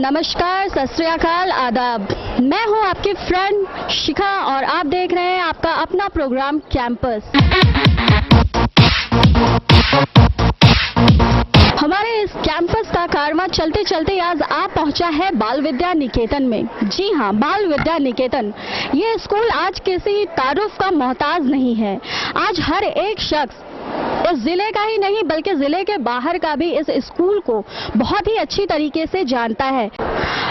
नमस्कार, सत श्री अकाल, आदाब। मैं हूं आपकी फ्रेंड शिखा और आप देख रहे हैं आपका अपना प्रोग्राम कैंपस। हमारे इस कैंपस का कारवां चलते चलते आज आप पहुंचा है बाल विद्या निकेतन में। जी हां, बाल विद्या निकेतन। ये स्कूल आज किसी तारुफ का मोहताज नहीं है। आज हर एक शख्स इस जिले का ही नहीं बल्कि जिले के बाहर का भी इस स्कूल को बहुत ही अच्छी तरीके से जानता है।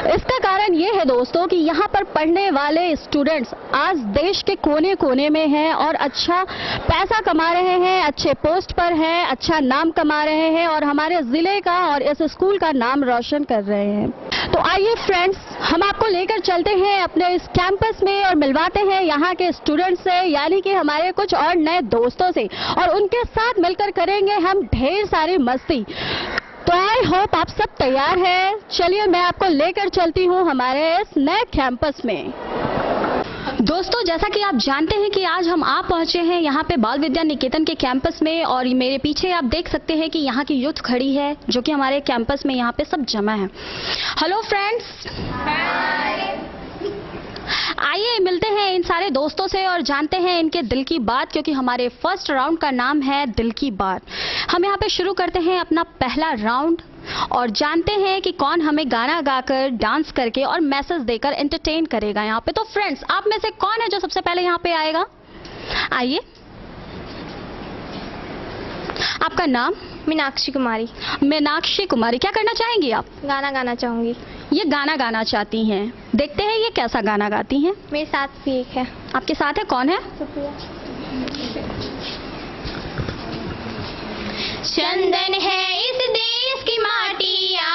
इसका कारण ये है दोस्तों कि यहाँ पर पढ़ने वाले स्टूडेंट्स आज देश के कोने कोने में हैं और अच्छा पैसा कमा रहे हैं, अच्छे पोस्ट पर हैं, अच्छा नाम कमा रहे हैं और हमारे जिले का और इस स्कूल का नाम रोशन कर रहे हैं। तो आइए फ्रेंड्स, हम आपको लेकर चलते हैं अपने इस कैंपस में और मिलवाते हैं यहाँ के स्टूडेंट्स से, यानी कि हमारे कुछ और नए दोस्तों से, और उनके साथ मिलकर करेंगे हम ढेर सारी मस्ती। तो आई होप आप सब तैयार हैं। चलिए मैं आपको लेकर चलती हूँ हमारे इस नए कैंपस में। दोस्तों, जैसा कि आप जानते हैं कि आज हम आ पहुंचे हैं यहाँ पे बाल विद्या निकेतन के कैंपस में और मेरे पीछे आप देख सकते हैं कि यहाँ की यूथ खड़ी है जो कि हमारे कैंपस में यहाँ पे सब जमा है। हेलो फ्रेंड्स, आइए मिलते हैं इन सारे दोस्तों से और जानते हैं इनके दिल की बात, क्योंकि हमारे फर्स्ट राउंड का नाम है दिल की बात। हम यहाँ पे शुरू करते हैं अपना पहला राउंड और जानते हैं कि कौन हमें गाना गाकर, डांस करके और मैसेज देकर एंटरटेन करेगा यहाँ पे। तो फ्रेंड्स, आप में से कौन है जो सबसे पहले यहाँ पे आएगा? आइए। आपका नाम? मीनाक्षी कुमारी। मीनाक्षी कुमारी, क्या करना चाहेंगी आप? गाना गाना चाहूंगी। ये गाना गाना चाहती हैं। देखते हैं ये कैसा गाना गाती हैं। मेरे साथ भी एक है। आपके साथ है? कौन है? चंदन है इस देश की माटिया,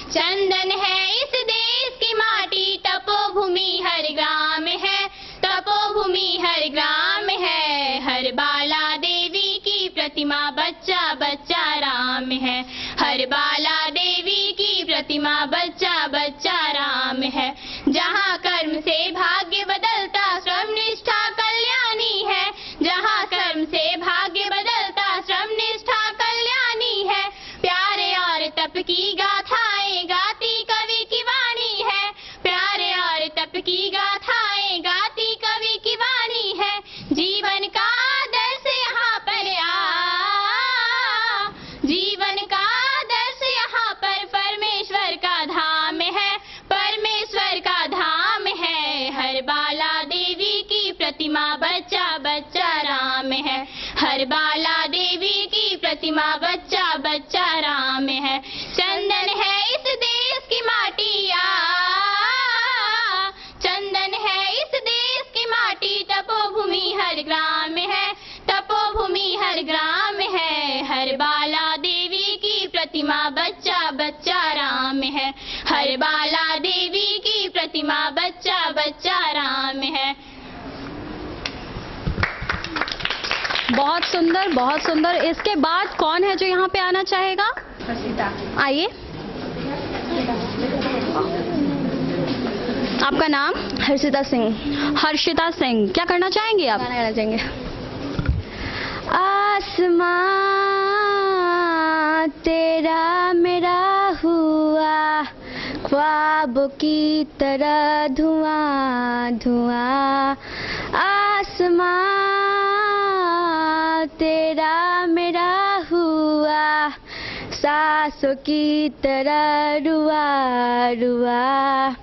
चंदन है इस देश की माटी, तपोभूमि हर ग्राम है, तपोभूमि हर ग्राम है, हर बाला देवी की प्रतिमा बच्चा बच्चा राम है, हर बाला देवी की प्रतिमा बच्चा बच्चा राम है, जहाँ कर्म से भाग्य बदलता श्रम निष्ठा कल्याणी है, जहाँ कर्म से भाग्य बदलता श्रम निष्ठा कल्याणी है, प्यारे और तप की गाथाएं गाती कवि की वाणी है, प्यारे और तप की गाथाएं गाती कवि की वाणी है, जीवन का आदर्श यहाँ पर जीवन का आदर्श यहाँ पर परमेश्वर का धाम है, परमेश्वर का धाम है, हर बाला देवी की प्रतिमा बच्चा बच्चा राम है, हर बाला देवी की प्रतिमा बच्चा बच्चा राम है, चंदन है इस देश की माटिया, चंदन है इस देश की माटी, तपोभूमि हर ग्राम है, तपोभूमि हर ग्राम है, हर बाला देवी की प्रतिमा बच्चा बच्चा राम है, हर बाला देवी की प्रतिमा बच्चा बच्चा राम है। बहुत सुंदर, बहुत सुंदर। इसके बाद कौन है जो यहाँ पे आना चाहेगा? आइए। आपका नाम? हर्षिता सिंह। हर्षिता सिंह, क्या करना चाहेंगे आप? गाना गाना चाहेंगे। आसमां तेरा मेरा हुआ, ख्वाबों की तरह धुआं धुआं, आसमां तेरा मेरा हुआ, सांसों की तरह रुआ रुआ,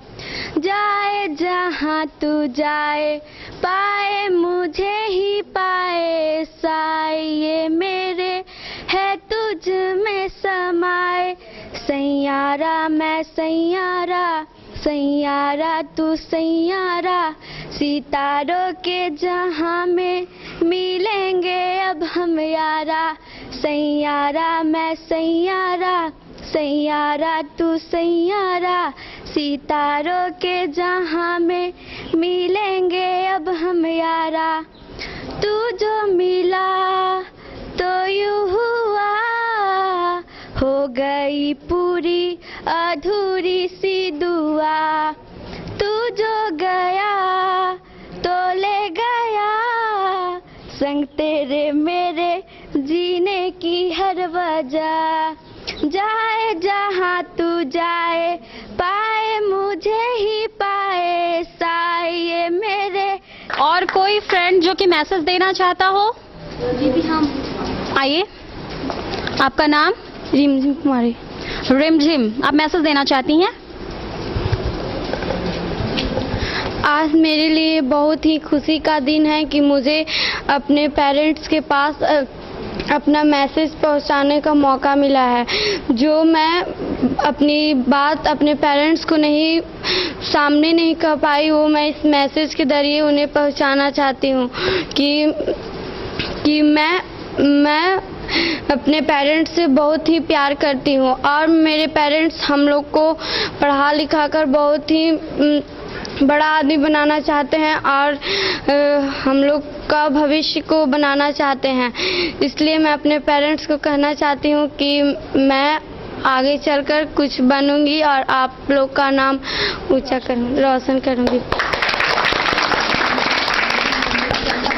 जाए जहाँ तू जाए, पाए मुझे ही पाए, साए मेरे है तुझ में समाए, सैयारा मैं सैयारा, सैयारा तू सैयारा, सितारों के जहां में मिलेंगे अब हम यारा, सैयारा मैं सैयारा, सैयारा तू सैयारा, सितारों के जहां में मिलेंगे अब हम यारा, तू जो मिला तो यूं हुआ, हो गई पूरी अधूरी सी दुआ, तू जो गया तो ले गया, संग तेरे मेरे जीने की हर वजह, जाए जहाँ तू जाए, पाए मुझे ही पाए, साए मेरे। और कोई फ्रेंड जो कि मैसेज देना चाहता हो? जी हम। आइए, आपका नाम? रिमझिम कुमारी। रिमझिम, आप मैसेज देना चाहती हैं? आज मेरे लिए बहुत ही खुशी का दिन है कि मुझे अपने पेरेंट्स के पास अपना मैसेज पहुंचाने का मौका मिला है। जो मैं अपनी बात अपने पेरेंट्स को नहीं सामने नहीं कह पाई, वो मैं इस मैसेज के जरिए उन्हें पहुंचाना चाहती हूँ कि मैं अपने पेरेंट्स से बहुत ही प्यार करती हूँ और मेरे पेरेंट्स हम लोग को पढ़ा लिखा कर बहुत ही बड़ा आदमी बनाना चाहते हैं और हम लोग का भविष्य को बनाना चाहते हैं। इसलिए मैं अपने पेरेंट्स को कहना चाहती हूँ कि मैं आगे चलकर कुछ बनूंगी और आप लोग का नाम ऊंचा करूँगी, रोशन करूँगी।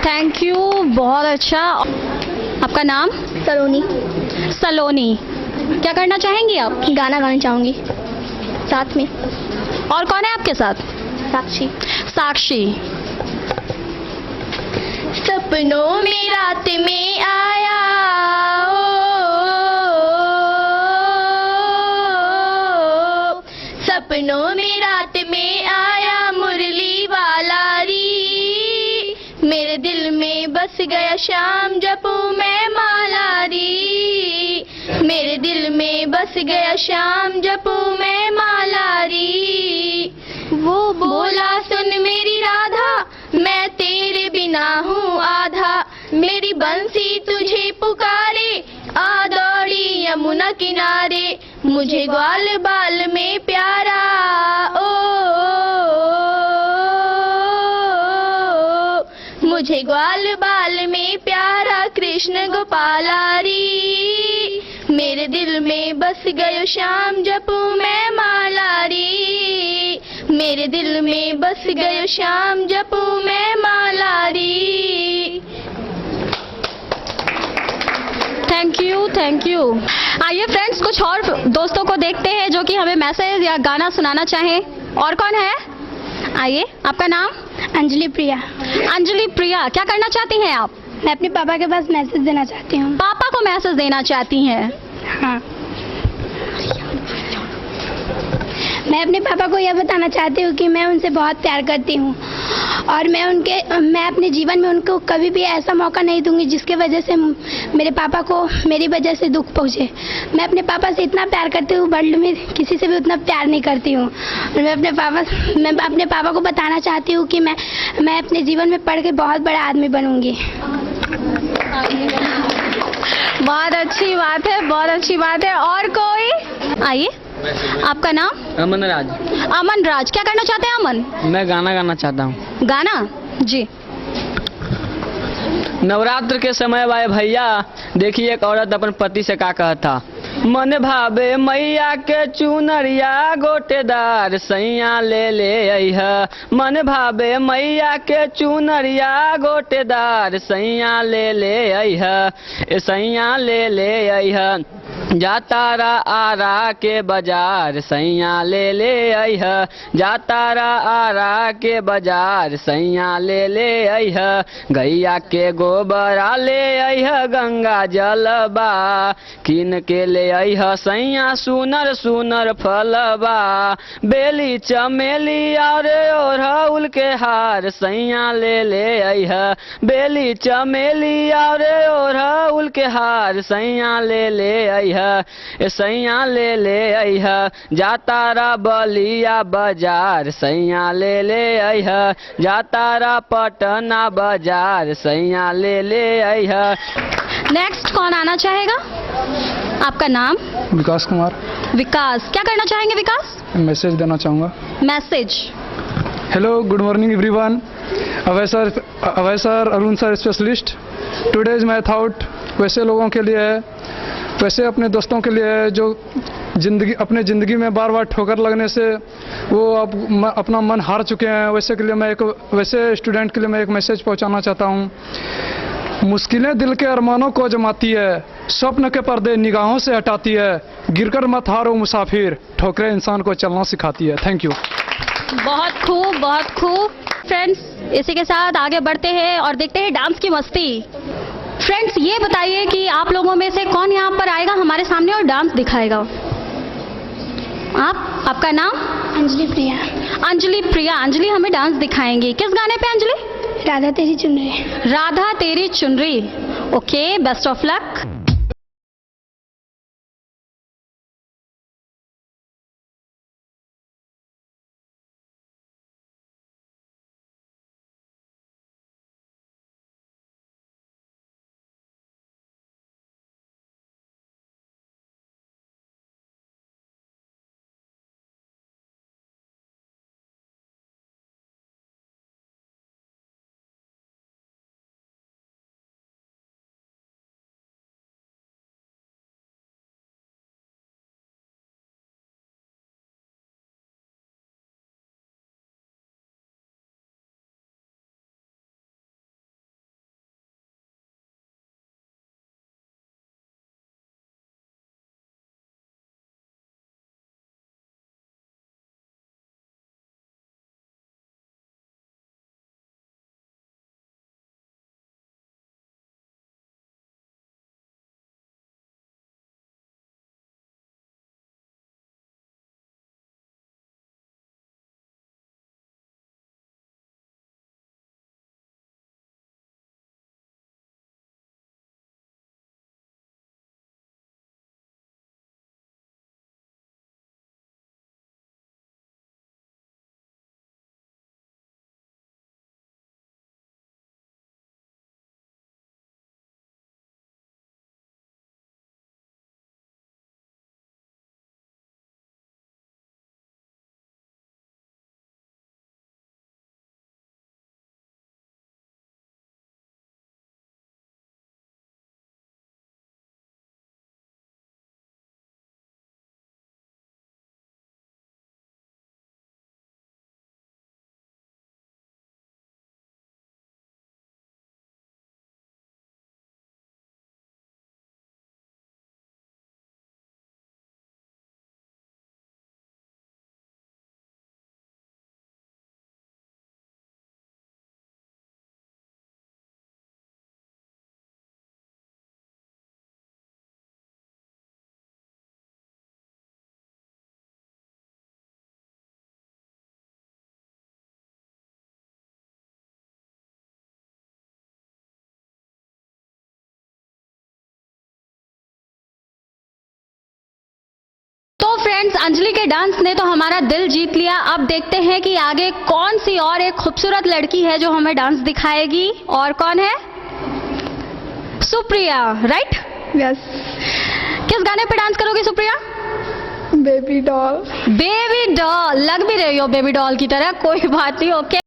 थैंक यू, बहुत अच्छा। आपका नाम? सलोनी। सलोनी, क्या करना चाहेंगी आप? गाना गाना चाहूँगी साथ में। और कौन है आपके साथ? साक्षी। साक्षी। सपनों में रात में आया सपनों में रात में आया मुरली वाला री, मेरे दिल में बस गया शाम जपूं मैं माला री, मेरे दिल में बस गया शाम जपूं मैं माला री। वो बोला सुन मेरी राधा, मैं तेरे बिना हूँ आधा, मेरी बंसी तुझे पुकारे, आ दौड़ी यमुना किनारे, मुझे ग्वाल बाल में प्यारा मुझे ग्वाल बाल में प्यारा कृष्ण गोपालारी, मेरे दिल में बस गयो श्याम जपूं मैं मालारी, मेरे दिल में बस गयो श्याम जपूं मैं मालारी। Thank you, thank you. आइए फ्रेंड्स, कुछ और दोस्तों को देखते हैं जो कि हमें मैसेज या गाना सुनाना चाहें। और कौन है? आइए, आपका नाम? अंजलि प्रिया। अंजलि प्रिया, क्या करना चाहती हैं आप? मैं अपने पापा के पास मैसेज देना चाहती हूँ। पापा को मैसेज देना चाहती हैं? हाँ। मैं अपने पापा को यह बताना चाहती हूँ कि मैं उनसे बहुत प्यार करती हूँ और मैं अपने जीवन में उनको कभी भी ऐसा मौका नहीं दूंगी जिसके वजह से मेरे पापा को मेरी वजह से दुख पहुँचे। मैं अपने पापा से इतना प्यार करती हूँ, वर्ल्ड में किसी से भी उतना प्यार नहीं करती हूँ। मैं अपने पापा को बताना चाहती हूँ कि मैं अपने जीवन में पढ़ के बहुत बड़ा आदमी बनूंगी। बहुत अच्छी बात है, बहुत अच्छी बात है। और कोई? आइए, आपका नाम? अमन राज। अमन राज, क्या करना चाहते हैं अमन? मैं गाना गाना चाहता हूँ। गाना? जी। नवरात्र के समय भाई भैया, देखिए एक औरत अपन पति से क्या कहता, मन भावे मैया के चुनरिया गोटेदार सैया ले ले अइहा, मन भावे मैया के चुनरिया गोटेदार सैया ले ले अइहा, सैया ले ले अइहा, जातारा आरा के बाजार सैया ले ले अइहा, जातारा आरा के बाजार सैया ले ले अइहा, गैया के गोबरा ले अइहा, गंगा जलबा किन के ले अइहा सैया, सुनर सुनर फलबा, बेली चमेली और ओढ़ौल के हार सैया ले ले अइहा, बेली चमेली और ओढ़ौल के हार सैया ले ले अइहा, सैया ले ले अइहा, जातारा बलिया बाजार सैया ले ले अइहा, जातारा पटना बाजार सैया ले ले अइहा। नेक्स्ट कौन आना चाहेगा? आपका नाम? विकास कुमार। विकास, क्या करना चाहेंगे विकास? मैसेज देना चाहूँगा। Message. Hello, good morning everyone. Abhay sir, Arun sir specialist. Today's my thought वैसे लोगों के लिए है, वैसे अपने दोस्तों के लिए है जो अपने ज़िंदगी में बार बार ठोकर लगने से वो अब अपना मन हार चुके हैं। वैसे स्टूडेंट के लिए मैं एक मैसेज पहुंचाना चाहता हूं। मुश्किलें दिल के अरमानों को जमाती है, स्वप्न के पर्दे निगाहों से हटाती है, गिरकर मत हारो मुसाफिर, ठोकरें इंसान को चलना सिखाती है। Thank you. बहुत खूब, बहुत खूब। फ्रेंड्स, इसी के साथ आगे बढ़ते हैं और देखते हैं डांस की मस्ती। फ्रेंड्स, ये बताइए कि आप लोगों में से कौन यहाँ पर आएगा हमारे सामने और डांस दिखाएगा? आपका नाम? अंजलि प्रिया। अंजलि प्रिया। अंजलि हमें डांस दिखाएंगी, किस गाने पे अंजलि? राधा तेरी चुनरी। राधा तेरी चुनरी। Okay, best of luck. तो फ्रेंड्स, अंजलि के डांस ने तो हमारा दिल जीत लिया। अब देखते हैं कि आगे कौन सी और एक खूबसूरत लड़की है जो हमें डांस दिखाएगी। और कौन है? सुप्रिया, राइट? यस। किस गाने पे डांस करोगी Supriya? Baby doll. Baby doll. लग भी रही हो बेबी डॉल की तरह, कोई बात नहीं। ओके।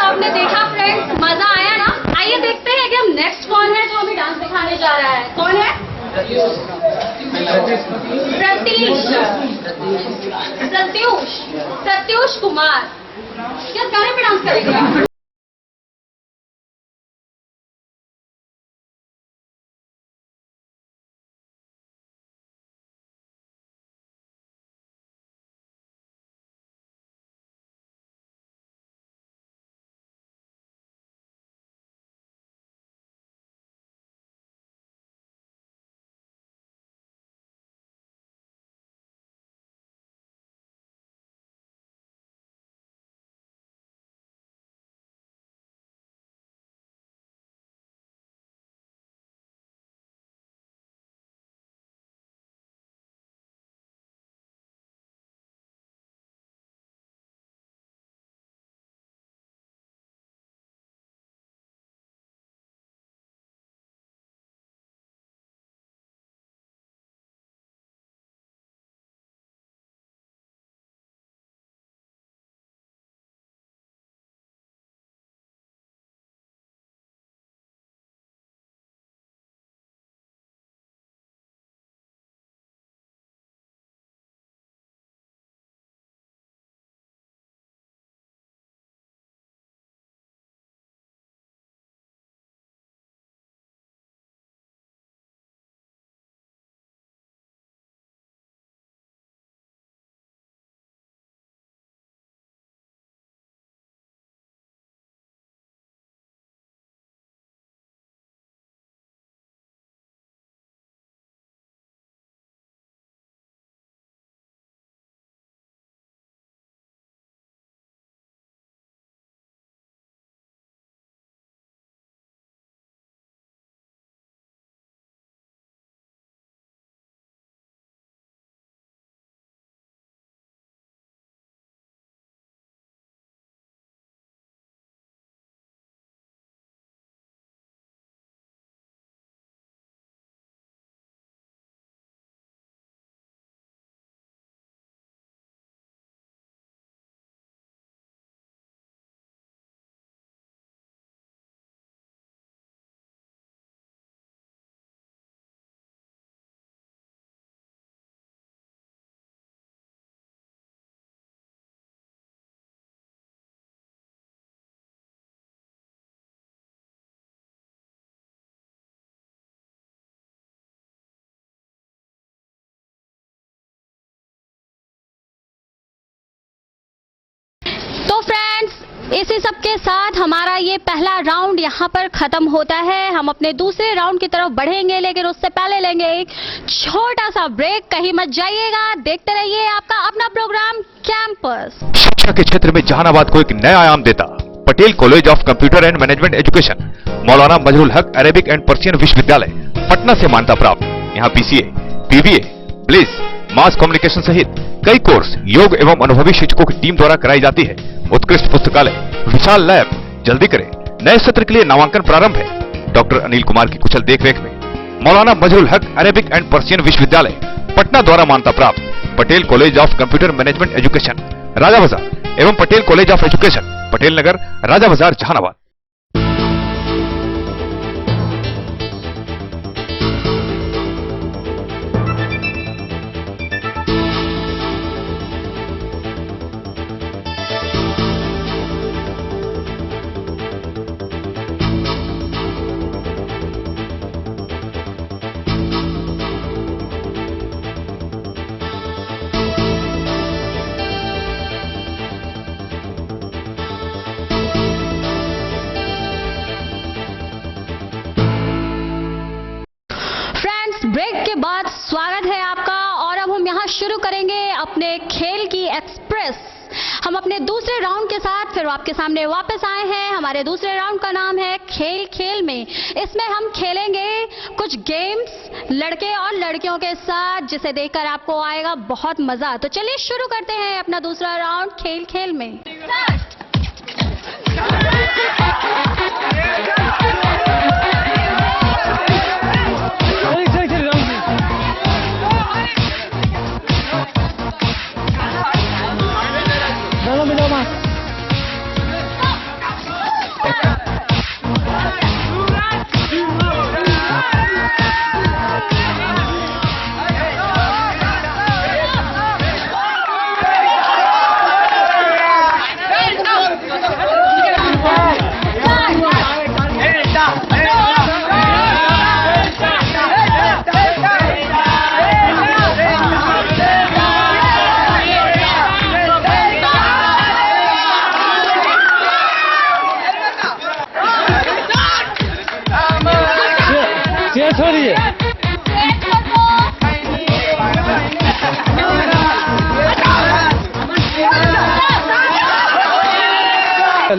आपने देखा फ्रेंड्स, मजा आया ना? आइए देखते हैं कि हम नेक्स्ट कौन है जो हमें डांस दिखाने जा रहा है। कौन है? प्रत्यूष कुमार। किस गाने पे डांस करेंगे? तो फ्रेंड्स, इसी सब के साथ हमारा ये पहला राउंड यहाँ पर खत्म होता है। हम अपने दूसरे राउंड की तरफ बढ़ेंगे, लेकिन उससे पहले लेंगे एक छोटा सा ब्रेक। कहीं मत जाइएगा, देखते रहिए आपका अपना प्रोग्राम कैंपस। शिक्षा के क्षेत्र में जहानाबाद को एक नया आयाम देता Patel College of computer and management education, मौलाना मजरुल हक अरेबिक एंड पर्शियन विश्वविद्यालय, पटना से मान्यता प्राप्त। यहाँ PCA, PBA, bliss, mass communication सहित कई कोर्स योग एवं अनुभवी शिक्षकों की टीम द्वारा कराई जाती है। उत्कृष्ट पुस्तकालय, विशाल लैब। जल्दी करें, नए सत्र के लिए नामांकन प्रारंभ है। डॉक्टर अनिल कुमार की कुशल देखरेख में मौलाना मजरुल हक अरेबिक एंड पर्शियन विश्वविद्यालय, पटना द्वारा मान्यता प्राप्त Patel College of Computer Management Education, Raja Bazar एवं Patel College of Education, Patel Nagar, Raja Bazar, Jahanabad. Break के बाद स्वागत है आपका, और अब हम यहाँ शुरू करेंगे अपने खेल की एक्सप्रेस। हम अपने दूसरे राउंड के साथ फिर आपके सामने वापस आए हैं। हमारे दूसरे राउंड का नाम है खेल खेल में। इसमें हम खेलेंगे कुछ गेम्स लड़के और लड़कियों के साथ, जिसे देखकर आपको आएगा बहुत मजा। तो चलिए शुरू करते हैं अपना दूसरा राउंड खेल खेल में।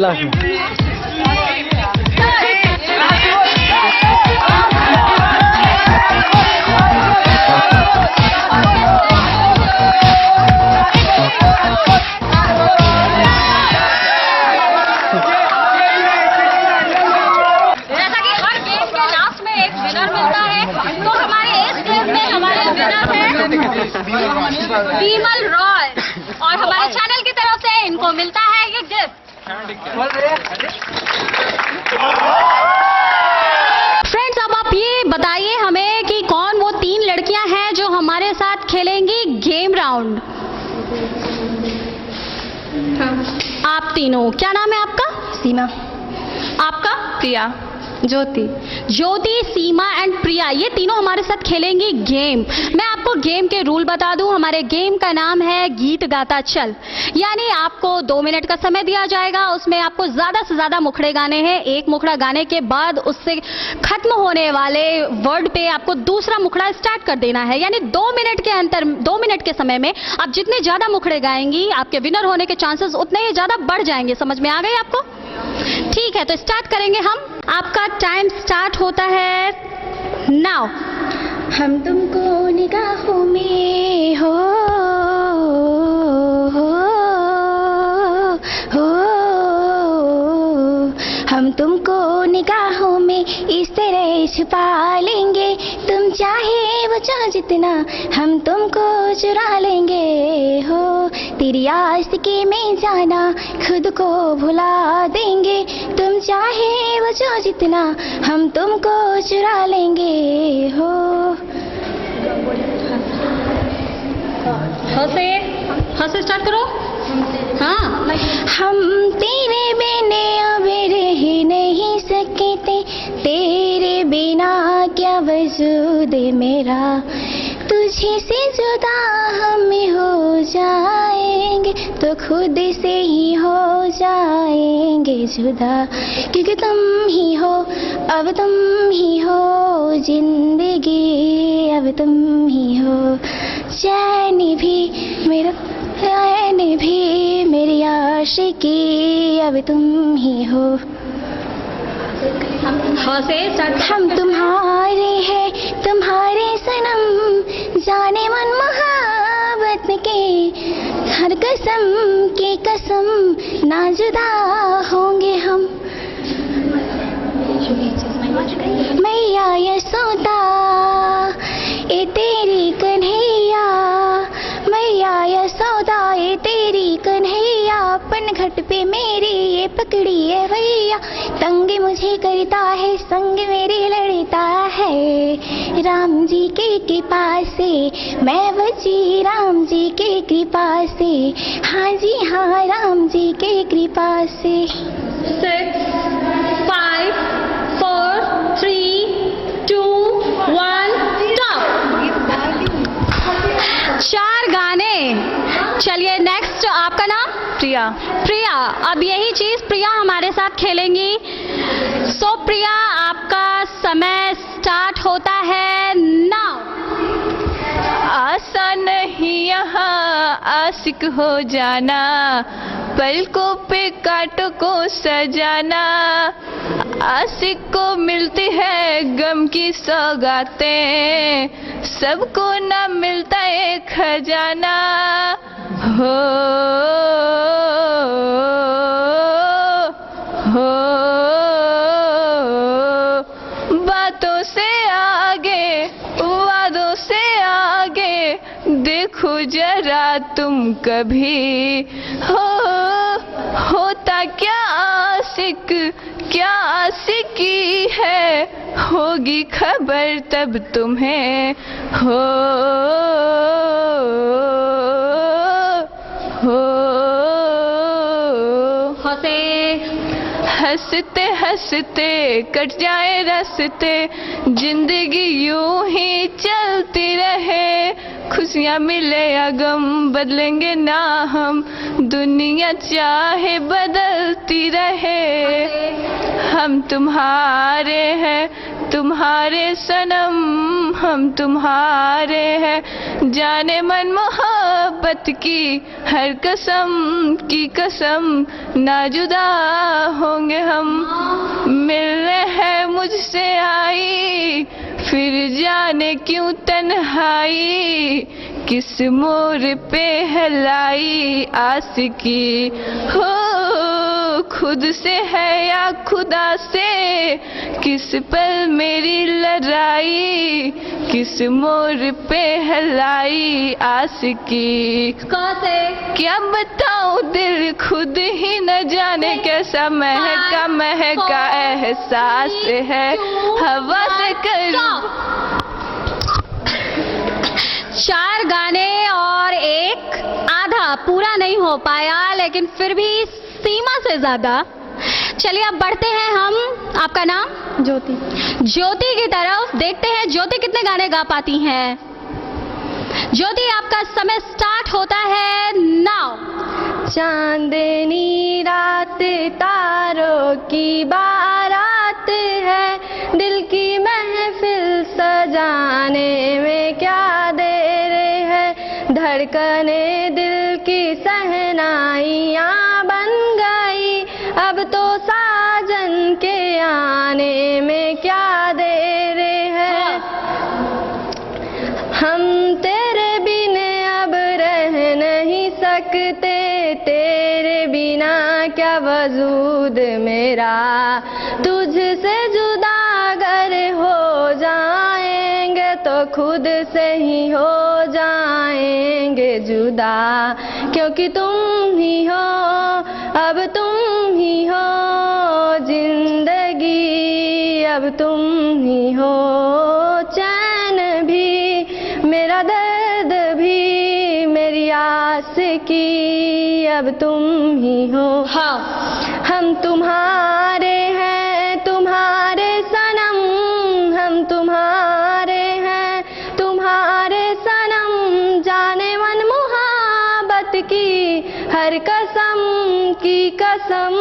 जैसा कि हर गेम के लास्ट में एक विनर मिलता है, तो हमारे इस गेम में हमारे विनर है विमल रॉय, और हमारे चैनल की तरफ से इनको मिलता है ये गिफ्ट। फ्रेंड्स, अब आप ये बताइए हमें कि कौन वो 3 लड़कियां हैं जो हमारे साथ खेलेंगी गेम राउंड। आप तीनों, क्या नाम है आपका? सीमा, आपका? प्रिया, ज्योति। ज्योति, सीमा एंड प्रिया, ये तीनों हमारे साथ खेलेंगी गेम। मैं आपको गेम के रूल बता दूं। हमारे गेम का नाम है गीत गाता चल। यानी आपको 2 मिनट का समय दिया जाएगा, उसमें आपको ज्यादा से ज्यादा मुखड़े गाने हैं। एक मुखड़ा गाने के बाद उससे खत्म होने वाले वर्ड पे आपको दूसरा मुखड़ा स्टार्ट कर देना है। यानी 2 मिनट के समय में आप जितने ज्यादा मुखड़े गाएंगी, आपके विनर होने के चांसेस उतने ही ज्यादा बढ़ जाएंगे। समझ में आ गई आपको? ठीक है, तो स्टार्ट करेंगे हम। आपका टाइम स्टार्ट होता है नाउ। हम तुमको निगाहों में हो हम तुमको निगाहों में इस तरह छुपा लेंगे, तुम चाहे बचा जितना हम तुमको चुरा लेंगे हो। तेरी आशिकी में जाना खुद को भुला देंगे, तुम चाहे बचा जितना हम तुमको चुरा लेंगे हो। हंसे स्टार्ट करो। हाँ, हम तेरे बिना अब रह नहीं सकते, तेरे बिना क्या वजूद मेरा, तुझे से जुदा हम हो जाएंगे तो खुद से ही हो जाएंगे जुदा, क्योंकि तुम ही हो, अब तुम ही हो जिंदगी, अब तुम ही हो चैन भी मेरा, चैन भी मेरी आशिकी, अब तुम ही हो। हम तुम्हारे हैं, तुम्हारे सनम, जाने मन मोहब्बत के, हर कसम की कसम ना जुदा होंगे हम। मैया यशोदा ए तेरी कन्हैया, मैया यशोदा ए तेरी कन्हैया, पनघट पे मेरी ये पकड़ी है भैया, तंग मुझे करता है संग मेरे लड़ता है, राम जी के कृपा से मैं बची, राम जी के कृपा से, हाँ जी हाँ राम जी के कृपा से। 6, 5, 4, 3, 2, 1 4 गाने। चलिए नेक्स्ट, आपका नाम? प्रिया। प्रिया, अब यही चीज प्रिया हमारे साथ खेलेंगी। सो प्रिया, आपका समय स्टार्ट होता है नाउ। आशा नहीं यहाँ आशिक हो जाना, पलकों पे कांटों को सजाना, आशिक को मिलती है गम की सौगातें, सबको ना मिलता है खजाना हो बातों से आगे, वादों से आगे, देखो जरा तुम कभी होता क्या आशिक, क्या आशिकी है, होगी खबर तब तुम्हें हो हंसते हंसते कट जाए रास्ते, जिंदगी यूं ही चलती रहे, खुशियाँ मिले या गम बदलेंगे ना हम, दुनिया चाहे बदलती रहे, हम तुम्हारे हैं तुम्हारे सनम हम तुम्हारे हैं, जाने मन मोहब्बत की हर कसम की कसम, ना जुदा होंगे हम। मिलने है मुझसे आई फिर जाने क्यों तन्हाई, किस मोड़ पे है लाई आशिकी हो, खुद से है या खुदा से, किस पल मेरी लड़ाई, किस मोड़ पे है लाई आशिकी। कैसे क्या बताऊं दिल खुद ही न जाने कैसा महका महका एहसास है, हवा से कर। 4 गाने और एक आधा पूरा नहीं हो पाया, लेकिन फिर भी सीमा से ज्यादा। चलिए अब बढ़ते हैं हम, आपका नाम? ज्योति। ज्योति की तरफ देखते हैं ज्योति कितने गाने गा पाती हैं। ज्योति आपका समय स्टार्ट होता है नाउ। चांदनी रात तारों की बारात है, दिल की महफिल सजाने में क्या देर है, धड़कने दिल की सहनाइयाँ बन गई, अब तो साजन के आने में क्या देर है। हम तेरे बिना अब रह नहीं सकते, तेरे बिना क्या वजूद मेरा, तुझसे जुदा अगर हो जाएंगे तो खुद से ही हो जाएंगे जुदा, क्योंकि तुम ही हो अब तुम ही हो जिंदगी, अब तुम ही हो चैन भी मेरा दर्द भी मेरी आस की, अब तुम ही हो। हाँ, हम तुम्हारे हैं तुम्हारे सनम, हम तुम्हारे हैं तुम्हारे सनम, जाने मन मुहाबत की हर कसम की कसम,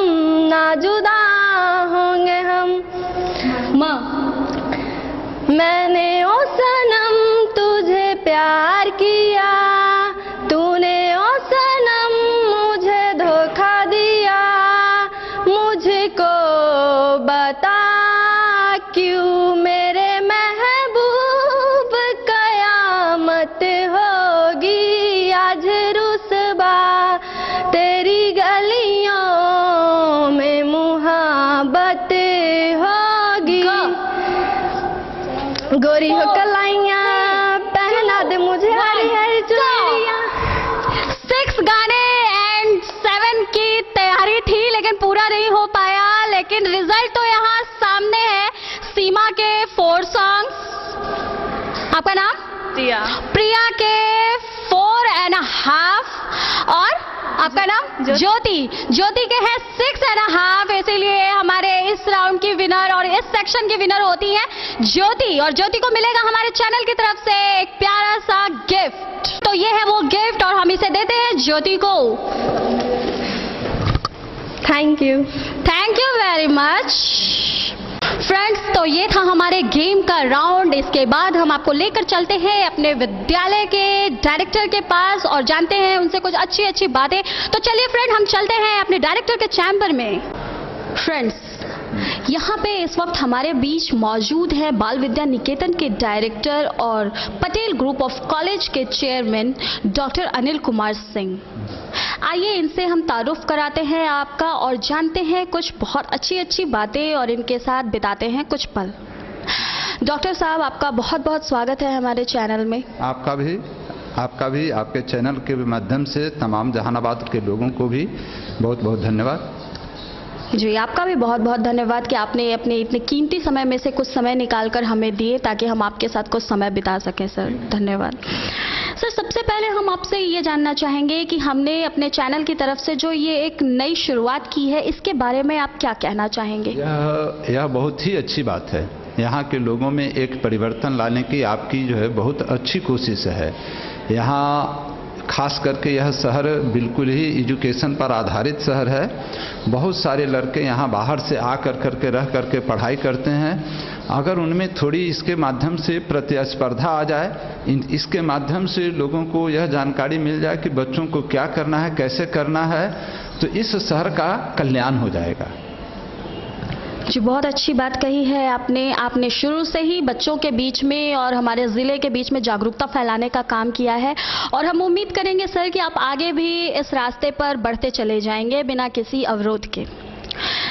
ना जुदा होंगे हम। माँ मैंने ओ सनम तुझे प्यार किया, तूने ओ सनम मुझे धोखा दिया, मुझको बता क्यों मेरे महबूब कयामत होगी आज रुसबा, तेरी गलियों में मुहाबत होगी। गोरी हो कलाइयाँ पहना दे मुझे हरी हरी चुनरियाँ। 6 गाने एंड 7 की तैयारी थी लेकिन पूरा नहीं हो पाया, लेकिन रिजल्ट तो यहाँ सामने है। सीमा के 4 सॉन्ग्स, आपका नाम? प्रिया। प्रिया के 4.5 और आपका नाम? ज्योति। ज्योति के हैं 6.5, इसीलिए हमारे इस राउंड की विनर और इस सेक्शन की विनर होती है ज्योति, और ज्योति को मिलेगा हमारे चैनल की तरफ से एक प्यारा सा गिफ्ट। तो ये है वो गिफ्ट और हम इसे देते हैं ज्योति को। Thank you. Thank you very much friends. तो ये था हमारे गेम का राउंड। इसके बाद हम आपको लेकर चलते हैं अपने विद्यालय के डायरेक्टर के पास और जानते हैं उनसे कुछ अच्छी अच्छी बातें। तो चलिए फ्रेंड, हम चलते हैं अपने डायरेक्टर के चैम्बर में। फ्रेंड्स, यहाँ पे इस वक्त हमारे बीच मौजूद है बाल विद्या निकेतन के डायरेक्टर और पटेल ग्रुप ऑफ कॉलेज के चेयरमैन डॉक्टर अनिल कुमार सिंह। आइए इनसे हम तारुफ कराते हैं आपका और जानते हैं कुछ बहुत अच्छी अच्छी बातें और इनके साथ बिताते हैं कुछ पल। डॉक्टर साहब, आपका बहुत बहुत स्वागत है हमारे चैनल में। आपका भी आपके चैनल के माध्यम से तमाम जहानाबाद के लोगों को भी बहुत बहुत धन्यवाद। जी, आपका भी बहुत बहुत धन्यवाद कि आपने अपने इतने कीमती समय में से कुछ समय निकाल कर हमें दिए ताकि हम आपके साथ कुछ समय बिता सकें। सर धन्यवाद। सर, सबसे पहले हम आपसे ये जानना चाहेंगे कि हमने अपने चैनल की तरफ से जो ये एक नई शुरुआत की है, इसके बारे में आप क्या कहना चाहेंगे? यह बहुत ही अच्छी बात है। यहाँ के लोगों में एक परिवर्तन लाने की आपकी जो है बहुत अच्छी कोशिश है। यहाँ खास करके यह शहर बिल्कुल ही एजुकेशन पर आधारित शहर है। बहुत सारे लड़के यहाँ बाहर से आ करके रह करके पढ़ाई करते हैं अगर उनमें थोड़ी इसके माध्यम से प्रतिस्पर्धा आ जाए, इसके माध्यम से लोगों को यह जानकारी मिल जाए कि बच्चों को क्या करना है, कैसे करना है, तो इस शहर का कल्याण हो जाएगा। जी, बहुत अच्छी बात कही है आपने शुरू से ही बच्चों के बीच में और हमारे ज़िले के बीच में जागरूकता फैलाने का काम किया है और हम उम्मीद करेंगे सर कि आप आगे भी इस रास्ते पर बढ़ते चले जाएंगे बिना किसी अवरोध के।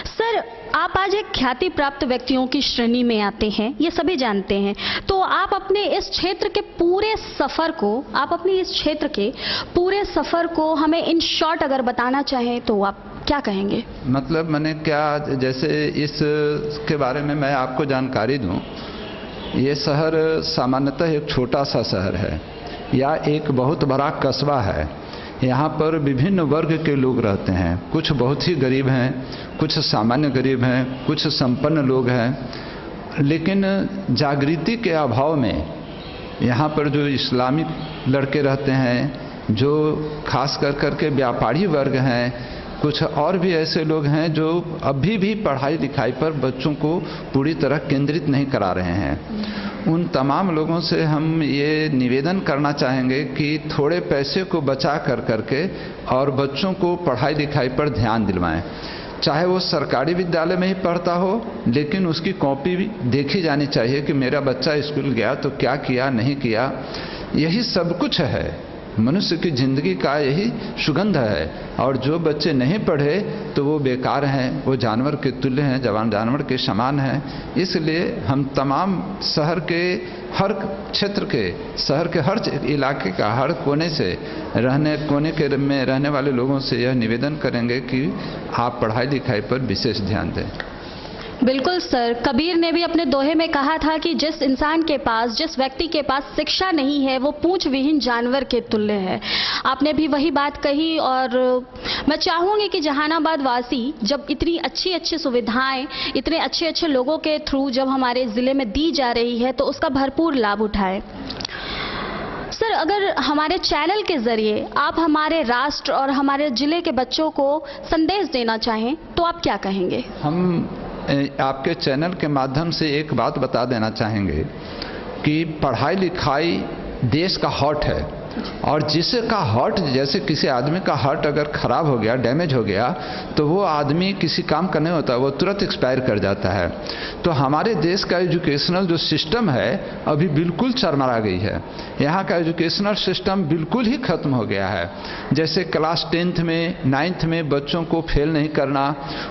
सर, आप आज एक ख्याति प्राप्त व्यक्तियों की श्रेणी में आते हैं, ये सभी जानते हैं, तो आप अपने इस क्षेत्र के पूरे सफ़र को हमें इन शॉर्ट अगर बताना चाहें तो आप क्या कहेंगे? मतलब मैंने क्या, जैसे इस के बारे में मैं आपको जानकारी दूं, ये शहर सामान्यतः एक छोटा सा शहर है या एक बहुत बड़ा कस्बा है। यहाँ पर विभिन्न वर्ग के लोग रहते हैं, कुछ बहुत ही गरीब हैं, कुछ सामान्य गरीब हैं, कुछ संपन्न लोग हैं, लेकिन जागृति के अभाव में यहाँ पर जो इस्लामिक लड़के रहते हैं, जो खास कर के व्यापारी वर्ग हैं, कुछ और भी ऐसे लोग हैं जो अभी भी पढ़ाई लिखाई पर बच्चों को पूरी तरह केंद्रित नहीं करा रहे हैं। उन तमाम लोगों से हम ये निवेदन करना चाहेंगे कि थोड़े पैसे को बचा करके और बच्चों को पढ़ाई लिखाई पर ध्यान दिलवाएं। चाहे वो सरकारी विद्यालय में ही पढ़ता हो, लेकिन उसकी कॉपी भी देखी जानी चाहिए कि मेरा बच्चा स्कूल गया तो क्या किया, नहीं किया। यही सब कुछ है, मनुष्य की जिंदगी का यही सुगंध है। और जो बच्चे नहीं पढ़े तो वो बेकार हैं, वो जानवर के तुल्य हैं, जानवर के समान हैं। इसलिए हम तमाम शहर के हर क्षेत्र के, शहर के हर इलाके का, हर कोने में रहने वाले लोगों से यह निवेदन करेंगे कि आप पढ़ाई लिखाई पर विशेष ध्यान दें। बिल्कुल सर, कबीर ने भी अपने दोहे में कहा था कि जिस व्यक्ति के पास शिक्षा नहीं है वो पूंछ विहीन जानवर के तुल्य है। आपने भी वही बात कही और मैं चाहूँगी कि जहानाबाद वासी जब इतनी अच्छी सुविधाएं इतने अच्छे लोगों के थ्रू जब हमारे ज़िले में दी जा रही है तो उसका भरपूर लाभ उठाए। सर, अगर हमारे चैनल के ज़रिए आप हमारे राष्ट्र और हमारे ज़िले के बच्चों को संदेश देना चाहें तो आप क्या कहेंगे? हम आपके चैनल के माध्यम से एक बात बता देना चाहेंगे कि पढ़ाई लिखाई देश का हार्ट है, और जिसका हार्ट, जैसे किसी आदमी का हार्ट अगर ख़राब हो गया, डैमेज हो गया, तो वो आदमी किसी काम का नहीं होता, वो तुरंत एक्सपायर कर जाता है। तो हमारे देश का एजुकेशनल जो सिस्टम है अभी बिल्कुल चरमरा गई है। यहाँ का एजुकेशनल सिस्टम बिल्कुल ही ख़त्म हो गया है। जैसे क्लास 10th में 9th में बच्चों को फेल नहीं करना,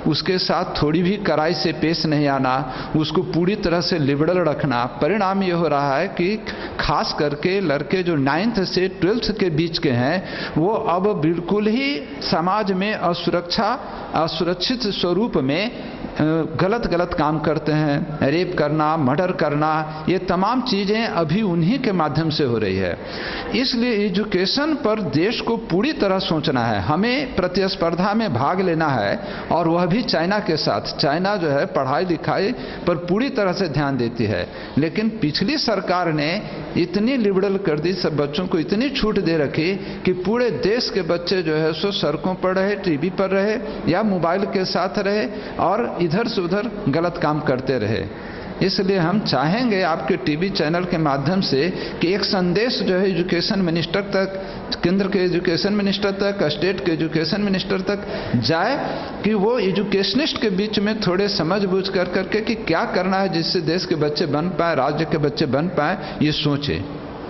उसके साथ थोड़ी भी कड़ाई से पेश नहीं आना, उसको पूरी तरह से लिबरल रखना। परिणाम ये हो रहा है कि खास करके लड़के जो 9th से 12th के बीच के हैं, वो अब बिल्कुल ही समाज में असुरक्षित स्वरूप में गलत काम करते हैं। रेप करना, मर्डर करना, ये तमाम चीज़ें अभी उन्हीं के माध्यम से हो रही है। इसलिए एजुकेशन पर देश को पूरी तरह सोचना है। हमें प्रतिस्पर्धा में भाग लेना है, और वह भी चाइना के साथ। चाइना जो है पढ़ाई लिखाई पर पूरी तरह से ध्यान देती है, लेकिन पिछली सरकार ने इतनी लिबरल कर दी, सब बच्चों को इतनी छूट दे रखी कि पूरे देश के बच्चे जो है सो सड़कों पर रहे, टीवी पर रहे या मोबाइल के साथ रहे और इधर से उधर गलत काम करते रहे। इसलिए हम चाहेंगे आपके टीवी चैनल के माध्यम से कि एक संदेश जो है एजुकेशन मिनिस्टर तक, केंद्र के एजुकेशन मिनिस्टर तक, स्टेट के एजुकेशन मिनिस्टर तक जाए कि वो एजुकेशनिस्ट के बीच में थोड़े समझ बूझ करके कि क्या करना है जिससे देश के बच्चे बन पाए, राज्य के बच्चे बन पाए, ये सोचें।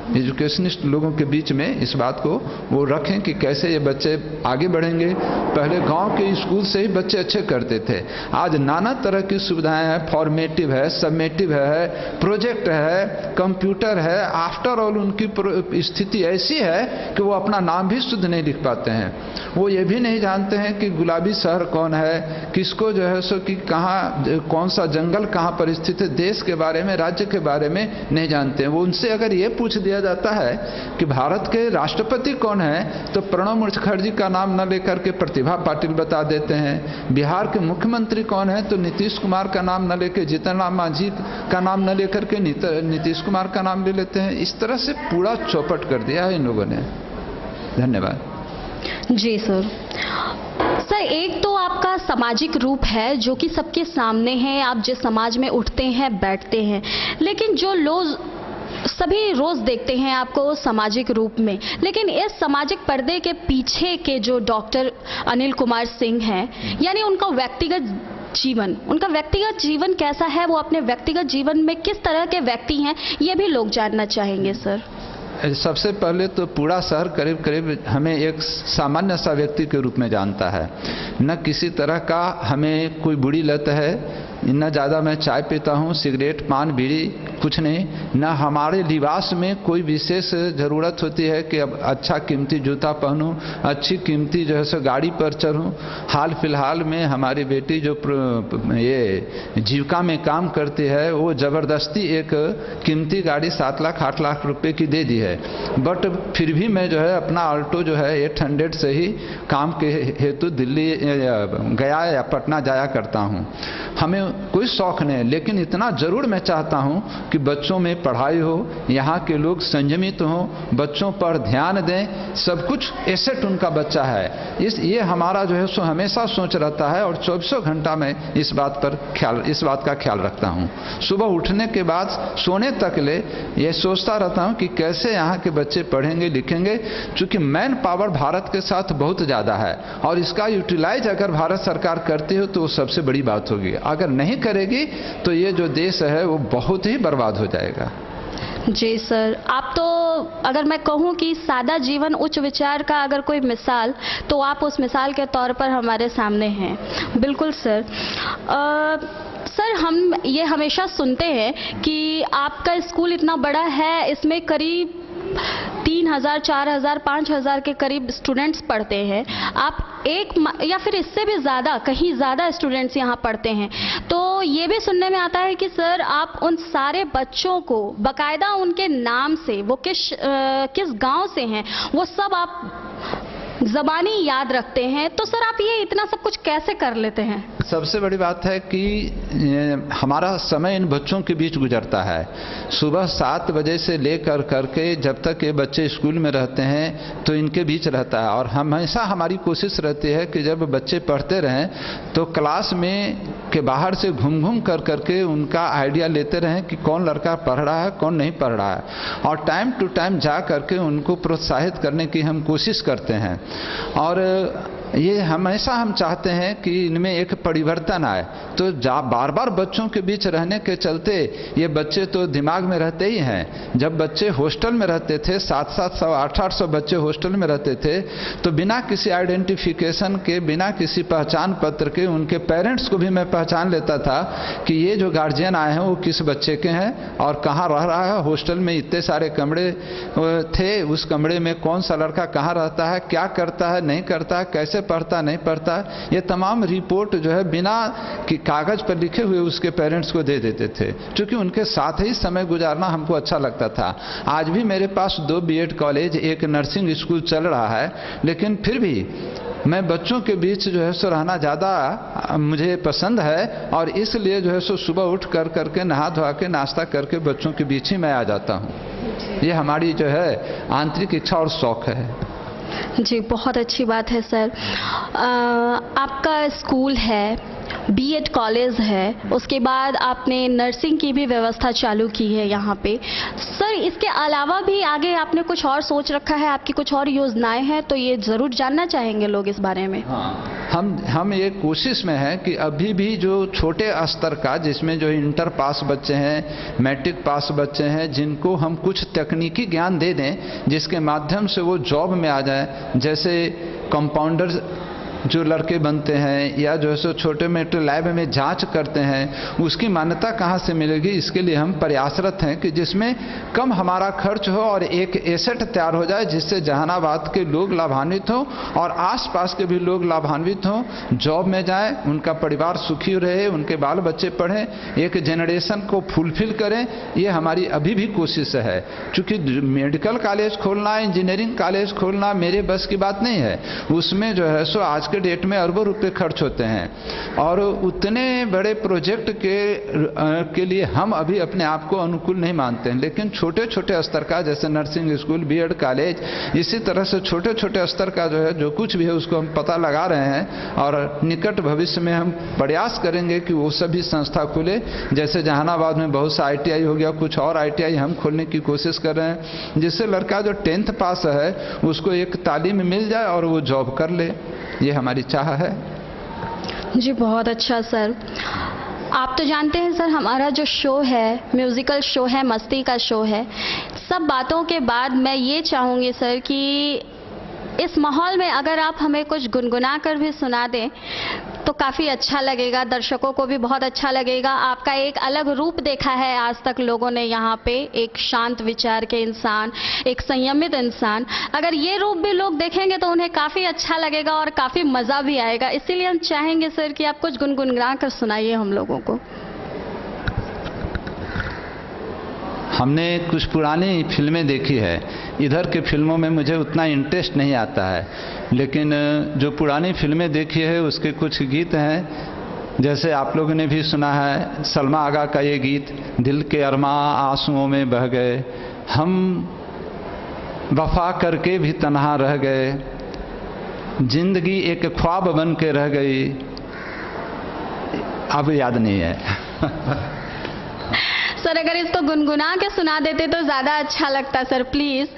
एजुकेशनिस्ट लोगों के बीच में इस बात को वो रखें कि कैसे ये बच्चे आगे बढ़ेंगे। पहले गांव के स्कूल से ही बच्चे अच्छे करते थे, आज नाना तरह की सुविधाएं हैं, फॉर्मेटिव है, सबमेटिव है, प्रोजेक्ट है, कंप्यूटर है। आफ्टर ऑल उनकी स्थिति ऐसी है कि वो अपना नाम भी शुद्ध नहीं लिख पाते हैं। वो ये भी नहीं जानते हैं कि गुलाबी शहर कौन है, किसको जो है सो कि कहाँ, कौन सा जंगल कहाँ पर स्थित है, देश के बारे में, राज्य के बारे में नहीं जानते हैं। वो उनसे अगर ये पूछ दिया जाता है कि भारत के राष्ट्रपति कौन है, तो प्रणब मुखर्जी का नाम न लेकर के प्रतिभा पाटिल बता देते हैं। बिहार के मुख्यमंत्री कौन है, तो नीतीश कुमार का नाम न लेकर, जीतन राम मांझी का नाम न लेकर के नीतीश कुमार का नाम ले लेते हैं। इस तरह से पूरा चौपट कर दिया है इन लोगों ने। धन्यवाद। जी सर। सर, एक तो आपका सामाजिक रूप है जो कि सबके सामने है, आप जिस समाज में उठते हैं बैठते हैं, लेकिन जो लोग सभी रोज देखते हैं आपको सामाजिक रूप में, लेकिन इस सामाजिक पर्दे के पीछे के जो डॉक्टर अनिल कुमार सिंह हैं, यानी उनका व्यक्तिगत जीवन कैसा है, वो अपने व्यक्तिगत जीवन में किस तरह के व्यक्ति हैं, ये भी लोग जानना चाहेंगे सर। सबसे पहले तो पूरा शहर करीब करीब हमें एक सामान्य सा व्यक्ति के रूप में जानता है। न किसी तरह का हमें कोई बुरी लत है, न ज़्यादा मैं चाय पीता हूँ, सिगरेट पान बीड़ी कुछ नहीं। न हमारे लिबास में कोई विशेष ज़रूरत होती है कि अब अच्छा कीमती जूता पहनूं, अच्छी कीमती जो है सो गाड़ी पर चढ़ूं। हाल फिलहाल में हमारी बेटी जो ये जीविका में काम करती है, वो ज़बरदस्ती एक कीमती गाड़ी 7 लाख 8 लाख रुपए की दे दी है, बट फिर भी मैं जो है अपना ऑल्टो जो है 800 से ही काम के हेतु दिल्ली गया या पटना जाया करता हूँ। हमें कोई शौक नहीं, लेकिन इतना ज़रूर मैं चाहता हूँ कि बच्चों में पढ़ाई हो, यहाँ के लोग संयमित हों, बच्चों पर ध्यान दें। सब कुछ एसेट उनका बच्चा है, ये हमारा जो है सो हमेशा सोच रहता है और 24 घंटा में इस बात का ख्याल रखता हूँ। सुबह उठने के बाद सोने तक ले ये सोचता रहता हूँ कि कैसे यहाँ के बच्चे पढ़ेंगे लिखेंगे, क्योंकि मैन पावर भारत के साथ बहुत ज़्यादा है और इसका यूटिलाइज अगर भारत सरकार करती हो तो वो सबसे बड़ी बात होगी। अगर नहीं करेगी तो ये जो देश है वो बहुत ही बर्बाद हो जाएगा। जी सर, आप तो अगर मैं कहूँ कि सादा जीवन उच्च विचार का अगर कोई मिसाल, तो आप उस मिसाल के तौर पर हमारे सामने हैं। बिल्कुल सर। सर, हम ये हमेशा सुनते हैं कि आपका स्कूल इतना बड़ा है, इसमें करीब 3000, 4000, 5000 के करीब स्टूडेंट्स पढ़ते हैं। आप या फिर इससे भी ज़्यादा, कहीं ज़्यादा स्टूडेंट्स यहाँ पढ़ते हैं। तो ये भी सुनने में आता है कि सर आप उन सारे बच्चों को बाकायदा उनके नाम से, वो किस गांव से हैं, वो सब आप ज़बानी याद रखते हैं। तो सर आप ये इतना सब कुछ कैसे कर लेते हैं? सबसे बड़ी बात है कि हमारा समय इन बच्चों के बीच गुजरता है। सुबह 7 बजे से लेकर करके जब तक ये बच्चे स्कूल में रहते हैं तो इनके बीच रहता है, और हमेशा हमारी कोशिश रहती है कि जब बच्चे पढ़ते रहें तो क्लास में के बाहर से घूम कर करके उनका आइडिया लेते रहें कि कौन लड़का पढ़ रहा है, कौन नहीं पढ़ रहा है, और टाइम टू टाइम जा करके उनको प्रोत्साहित करने की हम कोशिश करते हैं। और ये हमेशा हम चाहते हैं कि इनमें एक परिवर्तन आए। तो बार बार बच्चों के बीच रहने के चलते ये बच्चे तो दिमाग में रहते ही हैं। जब बच्चे हॉस्टल में रहते थे, 700 800 बच्चे हॉस्टल में रहते थे, तो बिना किसी आइडेंटिफिकेशन के, बिना किसी पहचान पत्र के उनके पेरेंट्स को भी मैं पहचान लेता था कि ये जो गार्जियन आए हैं वो किस बच्चे के हैं और कहाँ रह रहा है। हॉस्टल में इतने सारे कमरे थे, उस कमरे में कौन सा लड़का कहाँ रहता है, क्या करता है, नहीं करता है, कैसे पढ़ता नहीं पढ़ता, ये तमाम रिपोर्ट जो है बिना कि कागज पर लिखे हुए उसके पेरेंट्स को दे देते थे, क्योंकि उनके साथ ही समय गुजारना हमको अच्छा लगता था। आज भी मेरे पास 2 बीएड कॉलेज, एक नर्सिंग स्कूल चल रहा है, लेकिन फिर भी मैं बच्चों के बीच जो है सो रहना ज़्यादा मुझे पसंद है, और इसलिए जो है सो सुबह उठ कर करके नहा धोआ के नाश्ता करके बच्चों के बीच ही मैं आ जाता हूँ। ये हमारी जो है आंतरिक इच्छा और शौक है। जी, बहुत अच्छी बात है सर। आपका स्कूल है, बीएड कॉलेज है, उसके बाद आपने नर्सिंग की भी व्यवस्था चालू की है यहाँ पे। सर, इसके अलावा भी आगे आपने कुछ और सोच रखा है, आपकी कुछ और योजनाएं हैं, तो ये ज़रूर जानना चाहेंगे लोग इस बारे में। हाँ, हम ये कोशिश में हैं कि अभी भी जो छोटे स्तर का, जिसमें जो इंटर पास बच्चे हैं, मैट्रिक पास बच्चे हैं, जिनको हम कुछ तकनीकी ज्ञान दे दें जिसके माध्यम से वो जॉब में आ जाए, जैसे कंपाउंडर जो लड़के बनते हैं, या जो है सो छोटे मोटे लैब में जांच करते हैं, उसकी मान्यता कहाँ से मिलेगी, इसके लिए हम प्रयासरत हैं कि जिसमें कम हमारा खर्च हो और एक एसेट तैयार हो जाए जिससे जहानाबाद के लोग लाभान्वित हों और आसपास के भी लोग लाभान्वित हों, जॉब में जाएं, उनका परिवार सुखी रहे, उनके बाल बच्चे पढ़ें, एक जनरेशन को फुलफिल करें। ये हमारी अभी भी कोशिश है, क्योंकि मेडिकल कॉलेज खोलना, इंजीनियरिंग कॉलेज खोलना मेरे बस की बात नहीं है। उसमें जो है सो आज के डेट में अरबों रुपए खर्च होते हैं और उतने बड़े प्रोजेक्ट के लिए हम अभी अपने आप को अनुकूल नहीं मानते हैं। लेकिन छोटे छोटे स्तर का, जैसे नर्सिंग स्कूल, बीएड कॉलेज, इसी तरह से छोटे छोटे स्तर का जो है, जो कुछ भी है उसको हम पता लगा रहे हैं और निकट भविष्य में हम प्रयास करेंगे कि वो सभी संस्था खुले। जैसे जहानाबाद में बहुत सा ITI हो गया, कुछ और ITI हम खोलने की कोशिश कर रहे हैं, जिससे लड़का जो 10th पास है उसको एक तालीम मिल जाए और वो जॉब कर ले। ये हमारी चाह है। जी बहुत अच्छा सर। आप तो जानते हैं सर, हमारा जो शो है, म्यूज़िकल शो है, मस्ती का शो है। सब बातों के बाद मैं ये चाहूँगी सर कि इस माहौल में अगर आप हमें कुछ गुनगुना कर भी सुना दें तो काफ़ी अच्छा लगेगा, दर्शकों को भी बहुत अच्छा लगेगा। आपका एक अलग रूप देखा है आज तक लोगों ने यहाँ पे, एक शांत विचार के इंसान, एक संयमित इंसान। अगर ये रूप भी लोग देखेंगे तो उन्हें काफ़ी अच्छा लगेगा और काफ़ी मज़ा भी आएगा। इसीलिए हम चाहेंगे सर कि आप कुछ गुनगुना कर सुनाइए हम लोगों को। हमने कुछ पुरानी फिल्में देखी है। इधर के फिल्मों में मुझे उतना इंटरेस्ट नहीं आता है, लेकिन जो पुरानी फिल्में देखी है उसके कुछ गीत हैं। जैसे आप लोगों ने भी सुना है सलमा आगा का ये गीत, दिल के अरमां आंसुओं में बह गए, हम वफा करके भी तन्हा रह गए, जिंदगी एक ख्वाब बन के रह गई। अब याद नहीं है। सर अगर इसको गुनगुना के सुना देते तो ज़्यादा अच्छा लगता सर, प्लीज़।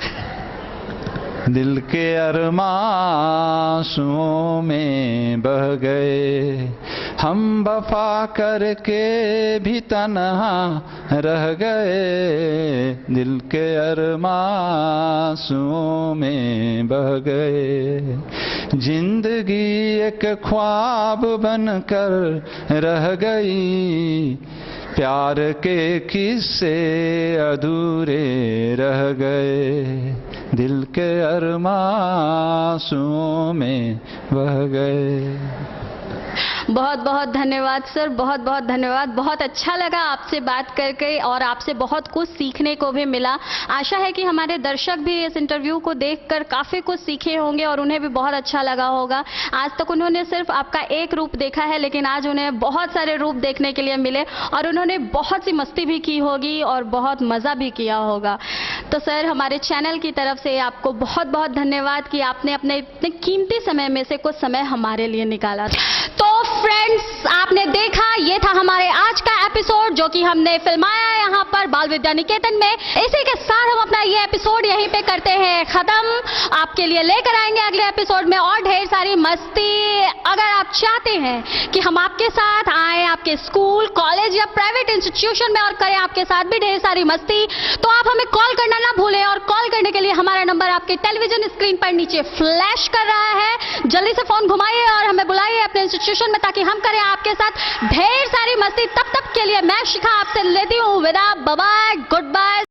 दिल के अरमां आंसुओं में बह गए, हम वफा करके भी तन्हा रह गए, दिल के अरमां आंसुओं में बह गए, जिंदगी एक ख्वाब बनकर रह गई, प्यार के किस्से अधूरे रह गए, दिल के अरमां आंसुओं में बह गए। बहुत बहुत धन्यवाद सर, बहुत बहुत धन्यवाद। बहुत अच्छा लगा आपसे बात करके और आपसे बहुत कुछ सीखने को भी मिला। आशा है कि हमारे दर्शक भी इस इंटरव्यू को देखकर काफ़ी कुछ सीखे होंगे और उन्हें भी बहुत अच्छा लगा होगा। आज तक उन्होंने सिर्फ आपका एक रूप देखा है, लेकिन आज उन्हें बहुत सारे रूप देखने के लिए मिले और उन्होंने बहुत सी मस्ती भी की होगी और बहुत मज़ा भी किया होगा। तो सर हमारे चैनल की तरफ से आपको बहुत बहुत धन्यवाद कि आपने अपने इतने कीमती समय में से कुछ समय हमारे लिए निकाला। तो फ्रेंड्स, आपने देखा ये था हमारे आज का एपिसोड जो कि हमने फिल्माया यहाँ पर बाल विद्या निकेतन में। इसी के साथ हम अपना ये एपिसोड यहीं पे करते हैं खत्म। आपके लिए लेकर आएंगे अगले एपिसोड में और ढेर सारी मस्ती। अगर आप चाहते हैं कि हम आपके साथ आए आपके स्कूल, कॉलेज या प्राइवेट इंस्टीट्यूशन में और करें आपके साथ भी ढेर सारी मस्ती, तो आप हमें कॉल करना ना भूलें। और कॉल करने के लिए हमारा नंबर आपके टेलीविजन स्क्रीन पर नीचे फ्लैश कर रहा है। जल्दी से फोन घुमाइए और हमें बुलाइए अपने इंस्टीट्यूशन में ताकि हम करें आपके साथ ढेर सारी मस्ती। तब तक के लिए मैं शिखा आपसे लेती हूँ विदा। Bye bye, good bye.